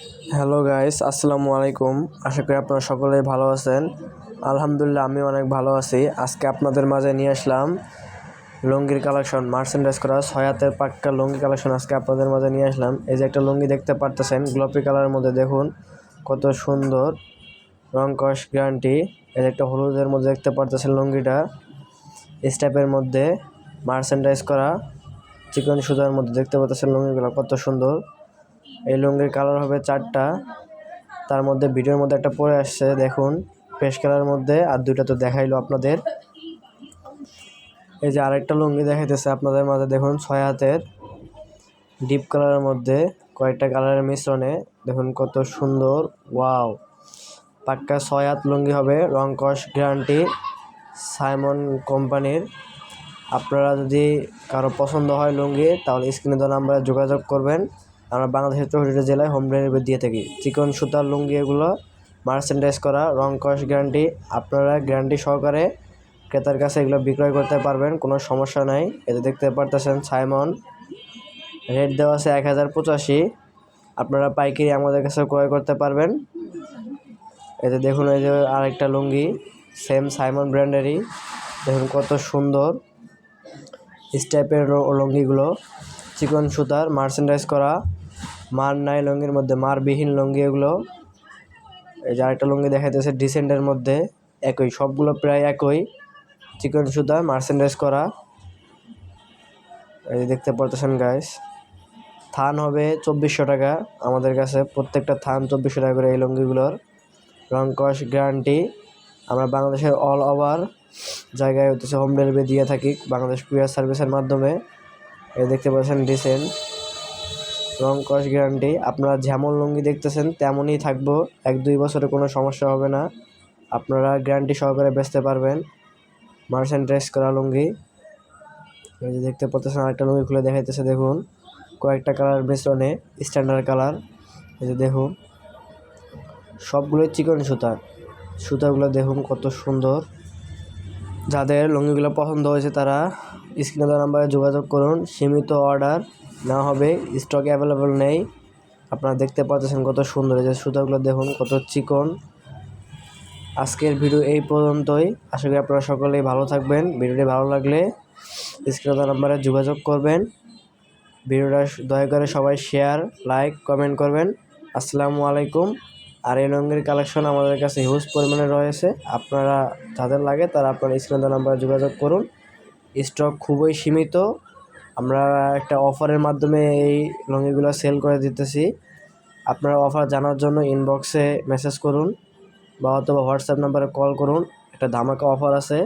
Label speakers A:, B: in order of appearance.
A: Hello guys, আসসালামু আলাইকুম। আশা করি আপনারা সকলেই ভালো আছেন। আলহামদুলিল্লাহ, আমি অনেক ভালো আছি। আজকে আপনাদের মাঝে নিয়ে আসলাম লুঙ্গির কালেকশন, মার্চেন্ডাইজ করা 6 হাতের পাক্কা লুঙ্গি কালেকশন আজকে আপনাদের মাঝে নিয়ে আসলাম। এই যে একটা লুঙ্গি দেখতে পারতেছেন, গোলাপি কালারের মধ্যে দেখুন কত সুন্দর, রং কস গ্যারান্টি। এই যে একটা হলুদের মধ্যে দেখতে পারতেছেন লুঙ্গিটা স্টেপের মধ্যে মার্চেন্ডাইজ করা, চিকন সুতার মধ্যে দেখতে পাচ্ছেন লুঙ্গিগুলো কত সুন্দর। এই লুঙ্গির কালার হবে 4টা, তার মধ্যে ভিডিওর মধ্যে একটা পরে আসছে দেখুন পেশ কালার মধ্যে, আর 2টা তো দেখাইলো আপনাদের। এই যে আরেকটা লুঙ্গি দেখাইতেছে আপনাদের মাঝে, দেখুন 6 হাতের ডিপ কালারের মধ্যে কয়েকটা কালারের মিশ্রণে, দেখুন কত সুন্দর। ওয়াও, পাক্কা 6 হাত লুঙ্গি হবে, রং কস গ্যারান্টি, সাইমন কোম্পানির। আপনারা যদি কারো পছন্দ হয় লুঙ্গি, তাহলে স্ক্রিনে দেওয়া নাম্বারে যোগাযোগ করবেন। আমরা বাংলাদেশের 64টা জেলায় হোম ডেলিভারি দিয়ে থাকি। চিকন সুতার লুঙ্গি এগুলো, মার্চেন্ডাইজ করা, রং কস গ্যারান্টি। আপনারা গ্যারান্টি সহকারে ক্রেতার কাছে এগুলো বিক্রয় করতে পারবেন, কোনো সমস্যা নাই। এতে দেখতে পারতেছেন সাইমন, রেট দেওয়া আছে 1085। আপনারা পাইকারি আমাদের কাছে ক্রয় করতে পারবেন। এতে দেখুন এই যে আরেকটা লুঙ্গি, সেম সাইমন ব্র্যান্ডেরই, দেখুন কত সুন্দর স্টাইপের লুঙ্গিগুলো, চিকন সুতার মার্চেন্ডাইজ করা, মার নাই লুঙ্গির মধ্যে, মারবিহীন লুঙ্গি এগুলো। এই যে আরেকটা লুঙ্গি দেখাইতেছে ডিসেন্টের মধ্যে, একই, সবগুলো প্রায় একই, চিকন সুতা মার্চেন্ডাইজ করা। এই যে দেখতে পারতেছেন গাইস, থান হবে 2400 টাকা আমাদের কাছে, প্রত্যেকটা থান 2400 টাকা করে এই লুঙ্গিগুলোর, রং কস গ্যারান্টি। আমরা বাংলাদেশের অল ওভার জায়গায় হচ্ছে হোম ডেলিভারি দিয়ে থাকি বাংলাদেশ কুরিয়ার সার্ভিসের মাধ্যমে। এই দেখতে পাচ্ছেন ডিসেন্ট, রং কস গ্যারান্টি। আপনারা যেমন লুঙ্গি দেখতেছেন তেমনই থাকবো, 1-2 বছরে কোনো সমস্যা হবে না, আপনারা গ্যারান্টি সহকারে বেচতে পারবেন। মার্চেন্ডাইজ করা লুঙ্গি। এই যে দেখতে পাচ্ছেন আরেকটা লুঙ্গি খুলে দেখাইতেছে, দেখুন কয়েকটা কালার মিশ্রণে, স্ট্যান্ডার্ড কালার। এই যে দেখুন সবগুলোই চিকন সুতা, সুতাগুলো দেখুন কত সুন্দর। যাদের লুঙ্গিগুলো পছন্দ হয়েছে তারা স্ক্রিনে দেওয়া নাম্বারে যোগাযোগ করুন। সীমিত অর্ডার না হবে, স্টক অ্যাভেলেবল নেই। আপনারা দেখতে পাচ্ছেন কত সুন্দর, এই যে সুতাগুলো দেখুন কত চিকন। আজকের ভিডিও এই পর্যন্তই। আশা করি আপনারা সকলেই ভালো থাকবেন। ভিডিওটি ভালো লাগলে স্ক্রিনে দেওয়া নাম্বারে যোগাযোগ করবেন। ভিডিওটা দয়া করে সবাই শেয়ার, লাইক, কমেন্ট করবেন। আসসালামু আলাইকুম। আর এই লুঙ্গির কালেকশন আমাদের কাছে হিউজ পরিমাণে রয়েছে, আপনারা যাদের লাগে তারা আপনার স্ক্রিনে দেওয়া নাম্বারে যোগাযোগ করুন। স্টক খুবই সীমিত, আমরা একটা অফারের মাধ্যমে এই লুঙ্গিগুলো সেল করে দিতেছি। আপনারা অফার জানার জন্য ইনবক্সে মেসেজ করুন বা অথবা হোয়াটসঅ্যাপ নাম্বারে কল করুন। একটা ধামাকা অফার আছে,